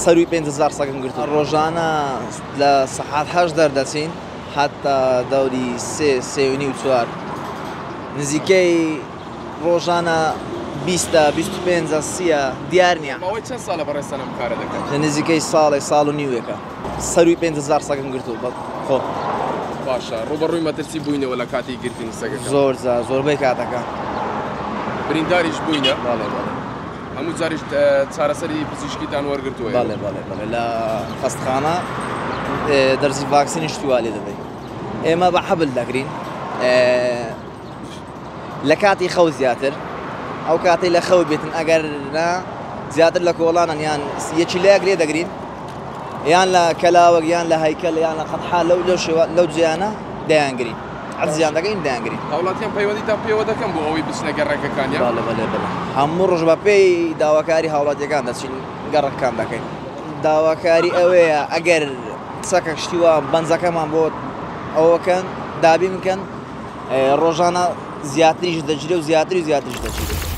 سەروی 5,000 سەگم گرتو ڕۆژانە لە سەعات 8 دەردەچین حتا دەوری 3:30 نزیکەی ڕۆژانە 20-25 سیە دیار نییە ئەوەی چەند ساڵە بەڕێستان ئەم کارە دەکەن لە نزیکەی ساڵ و نیوێکە سەروی 5,000 سەگم گرتو خۆ باشە ڕوبەڕووی مەترسی بووینەوە لە کاتی گرتنی سەگەکە زۆربەی کاتەکە برینداریش بووینە باڵێ هەموو جاریش چارەسەری پزیشکیتان وەرگرتووە باڵێ لە خەستخانە دەرزی ڤاکسینی شتیوا لێ دەدەین ئێمە بە حەبل دەگرین لە کاتی خەو زیاتر ئەو کاتی لە خەو بێتن ئەگەر زیاتر لە کۆڵانن یان یەکی لەیەک لێ دەگرین یان لە کەلاوەک یان لە هەیکەل یان لە قەتحا لەو جیانە دەیانگرین عەرزیان دەکەین دەیانگرین هاوڵاتیان پەیوەندیتان پێوە دەکەم بۆ ئەوەی بچنە گەڕەکەکانیان بەڵێ هەموو ڕۆژ بە پێی داواکاری هاوڵاتیەکان دەچین گەڕەکان دەکەین داواکاری ئەوەیە ئەگەر سەکە شتیوە بەنجەکەمان بۆ ئەوەکەن دابین بکەن ڕۆژانە زیاتریش دەگیرێ و زیاتریش دەگیرێت